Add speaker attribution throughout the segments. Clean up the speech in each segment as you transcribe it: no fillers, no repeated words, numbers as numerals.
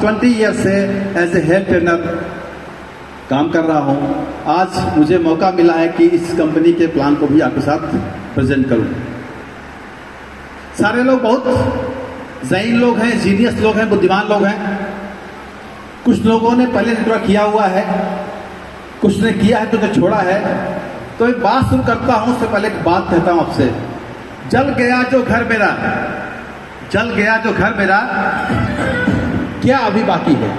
Speaker 1: 20 year से as a health trainer काम कर रहा हूं। आज मुझे मौका मिला है कि इस कंपनी के प्लान को भी आपके साथ प्रेजेंट करूं। सारे लोग बहुत ज़हीन लोग हैं, जीनियस लोग हैं, बुद्धिमान लोग हैं। कुछ लोगों ने पहले नेटवर्क किया हुआ है, कुछ ने किया है तो छोड़ा है। तो एक बात शुरू करता हूं, उससे पहले एक बात कहता हूं आपसे। जल गया जो घर मेरा, जल गया जो घर मेरा, क्या अभी बाकी है?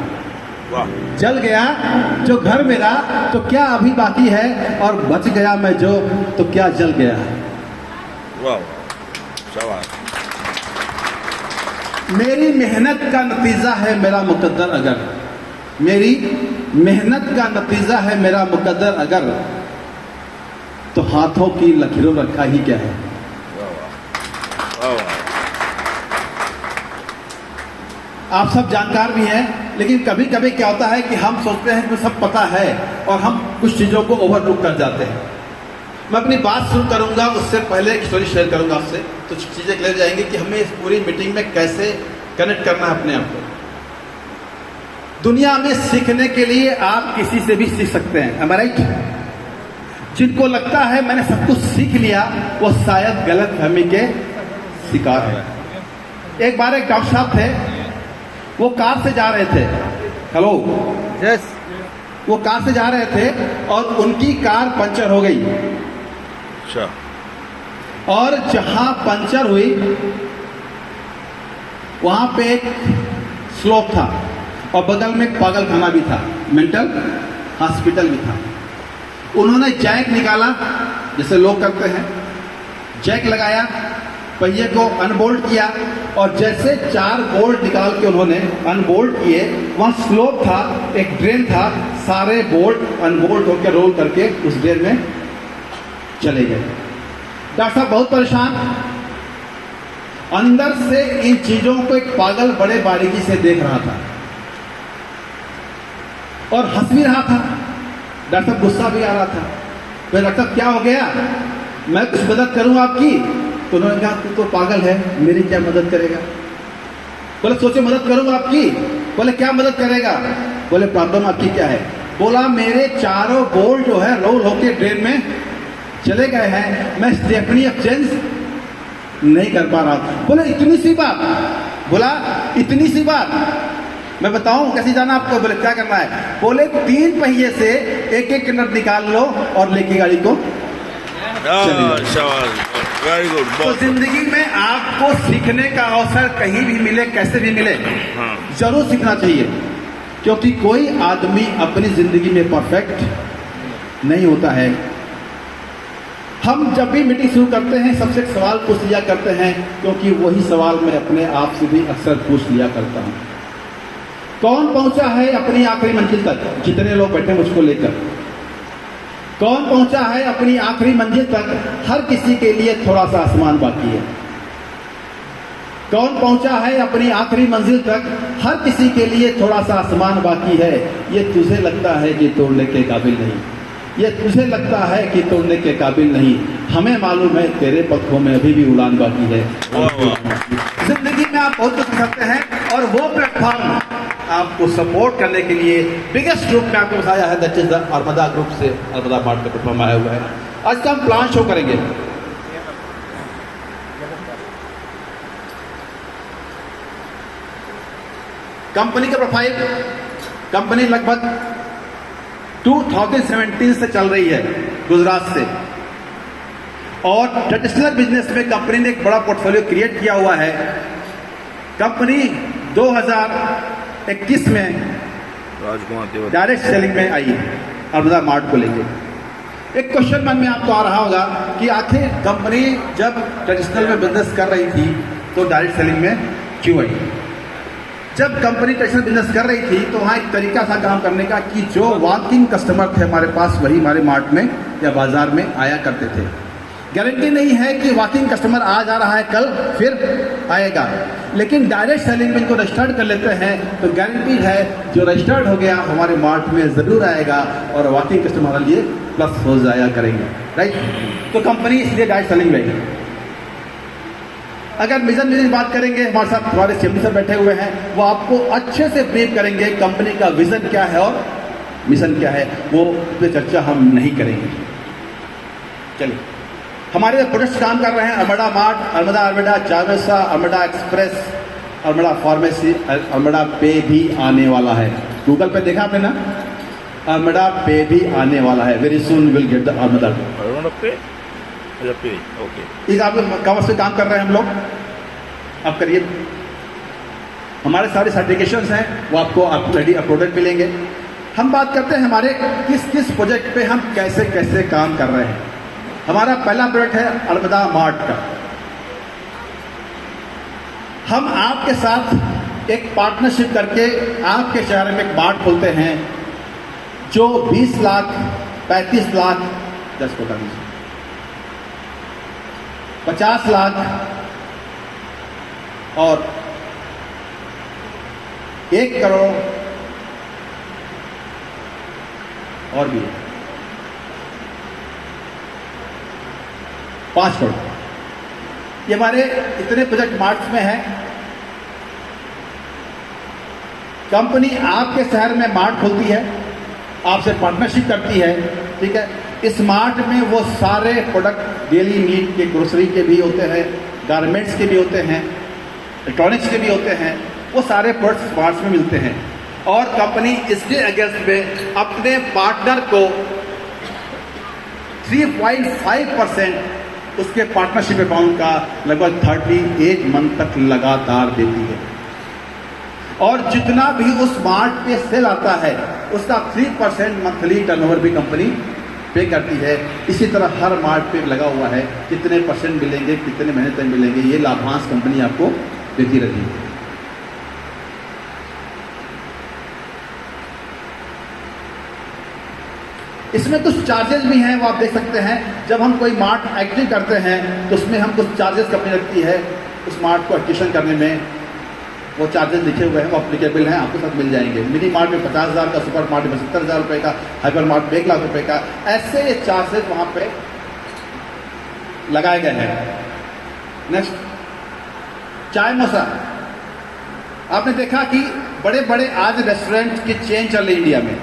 Speaker 1: जल गया जो घर मेरा, तो क्या अभी बाकी है? और बच गया मैं जो, तो क्या जल गया है? मेरी मेहनत का नतीजा है मेरा मुकद्दर अगर, मेरी मेहनत का नतीजा है मेरा मुकद्दर अगर, तो हाथों की लकीरों रखा ही क्या है? आप सब जानकार भी हैं, लेकिन कभी कभी क्या होता है कि हम सोचते हैं कि सब पता है और हम कुछ चीज़ों को ओवरलुक कर जाते हैं। मैं अपनी बात शुरू करूंगा, उससे पहले एक स्टोरी शेयर करूंगा आपसे, तो चीज़ें क्लियर जाएंगी कि हमें इस पूरी मीटिंग में कैसे कनेक्ट करना है अपने आप को। दुनिया में सीखने के लिए आप किसी से भी सीख सकते हैं, am I right? जिनको लगता है मैंने सब कुछ सीख लिया, वो शायद गलत फहमी के शिकार है। एक बार एक डॉक्टर साहब थे, वो कार से जा रहे थे। हेलो, यस, वो कार से जा रहे थे और उनकी कार पंचर हो गई। अच्छा। और जहां पंचर हुई वहां पे एक स्लोप था और बगल में एक पागल खाना भी था, मेंटल हॉस्पिटल भी था। उन्होंने जैक निकाला, जैसे लोग करते हैं, जैक लगाया, पहिए को अनबोल्ट किया और जैसे 4 बोल्ट निकाल के उन्होंने अनबोल्ट किए, वहां स्लोप था, एक ड्रेन था, सारे बोल्ट अनबोल्ट होकर रोल करके उस ड्रेन में चले गए। डॉक्टर साहब बहुत परेशान, अंदर से इन चीजों को एक पागल बड़े बारीकी से देख रहा था और हंस भी रहा था। डॉक्टर साहब गुस्सा भी आ रहा था। फिर डॉक्टर साहब क्या हो गया, मैं कुछ मदद करूं आपकी? तो उन्होंने कहा तू तो पागल है, मेरी क्या मदद करेगा? बोले सोचे मदद करूंगा आपकी। बोले क्या मदद करेगा? बोले प्रॉब्लम आपकी क्या है? बोला मेरे चारों बोल्ट जो है रोल होके ड्रेन में चले गए हैं, मैं स्टेपनी ऑफ चेंज नहीं कर पा रहा। बोले इतनी सी बात? बोला इतनी सी बात, मैं बताऊं कैसे जाना आपको? बोले क्या करना है? बोले 3 पहिए से एक नट निकाल लो और लेके गाड़ी को
Speaker 2: वेरी गुड।
Speaker 1: तो जिंदगी में आपको सीखने का अवसर कहीं भी मिले, कैसे भी मिले, जरूर सीखना चाहिए, क्योंकि कोई आदमी अपनी जिंदगी में परफेक्ट नहीं होता है। हम जब भी मीटिंग शुरू करते हैं सबसे एक सवाल पूछ लिया करते हैं, क्योंकि वही सवाल मैं अपने आप से भी अक्सर पूछ लिया करता हूं। कौन पहुंचा है अपनी आखिरी मंजिल तक? जितने लोग बैठे मुझको लेकर, कौन पहुंचा है अपनी आखिरी मंजिल तक? हर किसी के लिए थोड़ा सा आसमान बाकी है। कौन पहुंचा है अपनी आखिरी मंजिल तक? हर किसी के लिए थोड़ा सा आसमान बाकी है। ये तुझे लगता है कि तोड़ने के काबिल नहीं, ये तुझे लगता है कि तोड़ने के काबिल नहीं, हमें मालूम है तेरे पक्षों में अभी भी उड़ान बाकी है। जिंदगी में आप बहुत कुछ कर सकते हैं और वो प्लेटफॉर्म आपको सपोर्ट करने के लिए बिगेस्ट ग्रुप में आपको बताया है, दैट इज द अर्मदा ग्रुप से अर्मदा मार्ट का प्लेटफॉर्म आया हुआ है। आज का हम प्लान शो करेंगे। कंपनी का प्रोफाइल, कंपनी लगभग 2017 से चल रही है गुजरात से, और ट्रेडिशनल बिजनेस में कंपनी ने एक बड़ा पोर्टफोलियो क्रिएट किया हुआ है। कंपनी 2021 में डायरेक्ट सेलिंग में आई अर्मदा मार्ट को लेके। एक क्वेश्चन मन में आपको आ रहा होगा कि आखिर कंपनी जब ट्रेडिशनल में बिजनेस कर रही थी तो डायरेक्ट सेलिंग में क्यों आई? जब कंपनी ट्रेडिशनल बिजनेस कर रही थी तो वहाँ एक तरीका था काम करने का कि जो वॉकिंग कस्टमर थे हमारे पास, वही हमारे मार्ट में या बाजार में आया करते थे। गारंटी नहीं है कि वॉकिंग कस्टमर आज आ रहा है कल फिर आएगा, लेकिन डायरेक्ट सेलिंग में इनको रजिस्टर्ड कर लेते हैं तो गारंटी है जो रजिस्टर्ड हो गया हमारे मार्ट में ज़रूर आएगा और वॉकिंग कस्टमर हमारे लिए प्लस हो जाया करेंगे, राइट? तो कंपनी इसलिए डायरेक्ट सेलिंग में। अगर मिशन विजन बात करेंगे, हमारे साथ हमारे सीएमडी सर बैठे हुए हैं, वो आपको अच्छे से ब्रीफ करेंगे कंपनी का विजन क्या है और मिशन क्या है, वो पे चर्चा हम नहीं करेंगे। चलिए, हमारे प्रोडक्ट्स काम कर रहे हैं अल्मोड़ा मार्ट, अल्मोड़ा चावसा, अल्मोड़ा एक्सप्रेस, अल्मोड़ा फार्मेसी, अल्मोड़ा पे भी आने वाला है। गूगल पे देखा आपने ना, अल्मोड़ा पे भी आने वाला है। Very soon will get the Almora पे। ओके, इस आप कॉमर्स पे काम कर रहे हैं हम लोग, आप करिए। हमारे सारे सर्टिफिकेशंस हैं, वो आपको ऑलरेडी अपलोडेड मिलेंगे। हम बात करते हैं हमारे किस किस प्रोजेक्ट पे हम कैसे कैसे काम कर रहे हैं। हमारा पहला प्रोजेक्ट है अल्मोड़ा मार्ट का। हम आपके साथ एक पार्टनरशिप करके आपके शहर में एक मार्ट खोलते हैं जो 20 लाख, 35 लाख, 50 लाख और 1 करोड़ और भी 5 करोड़, ये हमारे इतने प्रोजेक्ट मार्ट्स में हैं। कंपनी आपके शहर में मार्ट खोलती है, आपसे पार्टनरशिप करती है, ठीक है। इस मार्ट में वो सारे प्रोडक्ट डेली नीड के, ग्रोसरी के भी होते हैं, गारमेंट्स के भी होते हैं, इलेक्ट्रॉनिक्स के भी होते हैं, वो सारे प्रोडक्ट्स मार्ट में मिलते हैं। और कंपनी इसके अगेंस्ट में अपने पार्टनर को 3.5% उसके पार्टनरशिप अकाउंट का लगभग 38 मंथ तक लगातार देती है। और जितना भी उस मार्ट पे सेल आता है उसका 3% मंथली टर्नओवर भी कंपनी पे करती है। इसी तरह हर मार्ट पे लगा हुआ है, कितने परसेंट मिलेंगे, कितने महीने तक मिलेंगे, ये लाभांश कंपनी आपको देती रहती है। इसमें कुछ चार्जेस भी हैं, वो आप देख सकते हैं। जब हम कोई मार्ट एक्टिव करते हैं तो उसमें हम कुछ चार्जेस कंपनी रखती है उस मार्ट को एक्टिवेशन करने में। वो चार्जेस लिखे हुए हैं, वो अप्लीकेबल हैं, आपके साथ मिल जाएंगे। मिनी मार्ट में 50,000 का, सुपर मार्ट में 70,000 रुपये का, हाइपर मार्ट में 1 लाख रुपये का, ऐसे ये चार्जेस वहाँ पे लगाए गए हैं। नेक्स्ट, चाय मसा। आपने देखा कि बड़े बड़े आज रेस्टोरेंट की चेन चल रही है इंडिया में,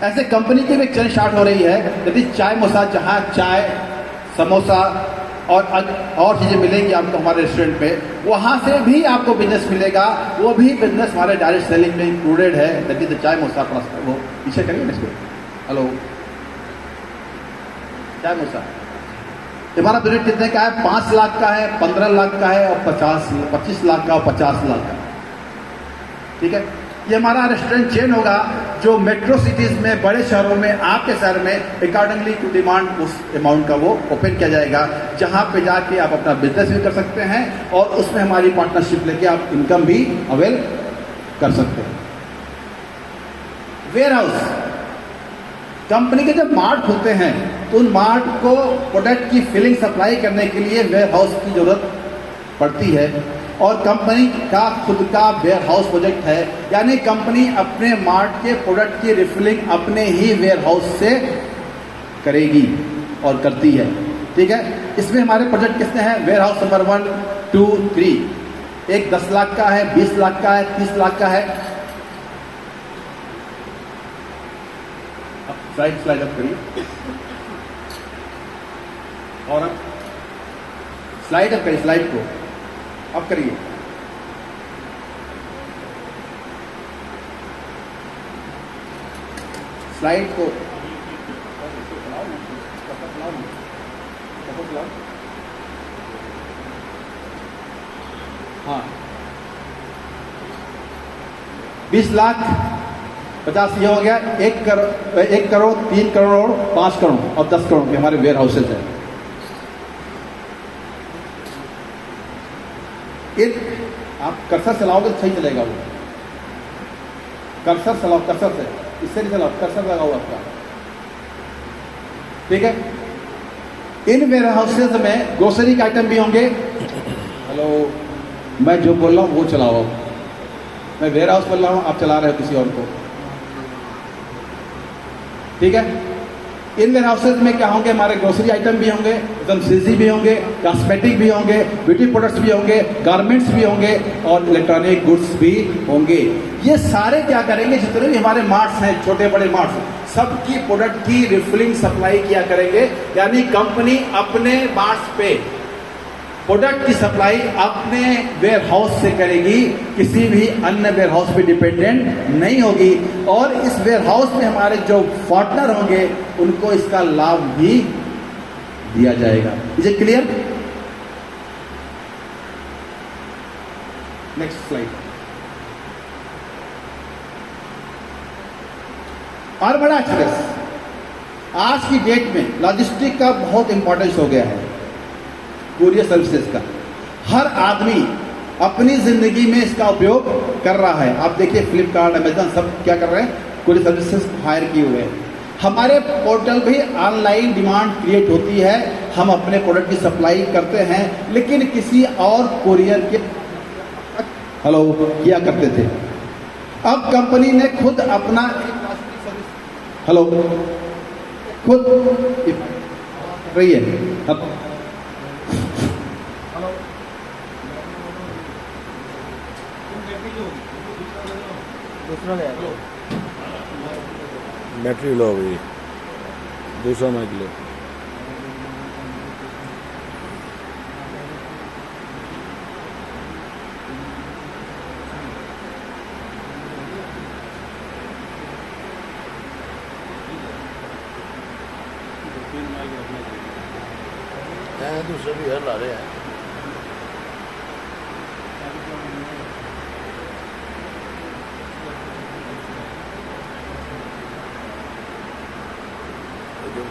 Speaker 1: ऐसे कंपनी की भी चेन स्टार्ट हो रही है, यदि चाय मसा, जहाँ चाय, समोसा और चीज़ें मिलेंगी आपको हमारे रेस्टोरेंट पे, वहाँ से भी आपको बिजनेस मिलेगा। वो भी बिजनेस हमारे डायरेक्ट सेलिंग में इंक्लूडेड है। दैट इज द चाय मोसा प्लस। वो पीछे करिए ना इसको। हेलो, चाय मोसा हमारा बजट कितने का है? 5 लाख का है, 15 लाख का है और 25 लाख का और 50 लाख का, ठीक है। ये हमारा रेस्टोरेंट चेन होगा जो मेट्रो सिटीज में, बड़े शहरों में, आपके शहर में अकॉर्डिंगली टू डिमांड उस अमाउंट का वो ओपन किया जाएगा, जहां पे जाके आप अपना बिजनेस भी कर सकते हैं और उसमें हमारी पार्टनरशिप लेके आप इनकम भी अवेल कर सकते हैं। वेयर हाउस, कंपनी के जब मार्ट होते हैं तो उन मार्ट को प्रोडक्ट की फिलिंग सप्लाई करने के लिए वेयर हाउस की जरूरत पड़ती है। और कंपनी का खुद का वेयर हाउस प्रोजेक्ट है, यानी कंपनी अपने मार्ट के प्रोडक्ट की रिफिलिंग अपने ही वेयर हाउस से करेगी और करती है, ठीक है। इसमें हमारे प्रोजेक्ट कितने हैं? Warehouse number 1, 2, 3। एक 10 लाख का है, 20 लाख का है, 30 लाख का है। स्लाइड अप करिए और अब स्लाइड अप करिए, स्लाइड को अब करिए। स्लाइड को हाँ, 20 लाख 50 ये हो गया। 1 करोड़ 3 करोड़ 5 करोड़ और 10 करोड़ के हमारे वेयर हाउसेज हैं। एक आप कर्सर चलाओगे तो सही चलेगा। वो कर्सर चलाओ, कर्सर से, इससे नहीं चलाओ, कर्सर लगाओ आपका, ठीक है। इन वेयर हाउसेज में ग्रोसरी के आइटम भी होंगे। हेलो, मैं जो बोल रहा हूँ वो चलाओ। मैं वेयर हाउस बोल रहा हूँ, आप चला रहे हो किसी और को, ठीक है। इन वेयर हाउसेज में क्या होंगे, हमारे ग्रोसरी आइटम भी होंगे, FMCG भी होंगे, कॉस्मेटिक भी होंगे, ब्यूटी प्रोडक्ट्स भी होंगे, गारमेंट्स भी होंगे और इलेक्ट्रॉनिक गुड्स भी होंगे। ये सारे क्या करेंगे, जितने भी हमारे मार्ट्स हैं, छोटे बड़े मार्ट्स, सबकी प्रोडक्ट की रिफिलिंग सप्लाई किया करेंगे। यानी कंपनी अपने मार्ट्स पे प्रोडक्ट की सप्लाई अपने वेयर हाउस से करेगी, किसी भी अन्य वेयर हाउस पे डिपेंडेंट नहीं होगी। और इस वेयर हाउस में हमारे जो पार्टनर होंगे उनको इसका लाभ भी दिया जाएगा। Is it clear? Next slide. और बड़ा एक्सप्रेस आज की डेट में लॉजिस्टिक का बहुत इंपॉर्टेंस हो गया है, कुरियर सर्विसेज का। हर आदमी अपनी जिंदगी में इसका उपयोग कर रहा है। आप देखिए फ्लिपकार्ट, अमेजन सब क्या कर रहे हैं, कुरियर सर्विसेज हायर किए हुए हैं। हमारे पोर्टल भी ऑनलाइन डिमांड क्रिएट होती है, हम अपने प्रोडक्ट की सप्लाई करते हैं, लेकिन किसी और कुरियर के हेलो किया करते थे। अब कंपनी ने खुद अपना हेलो खुद रही है। अब
Speaker 2: बैटरी लो हो गई, दूसरा माइक लो। दूसरे भी ला रहे हैं। जो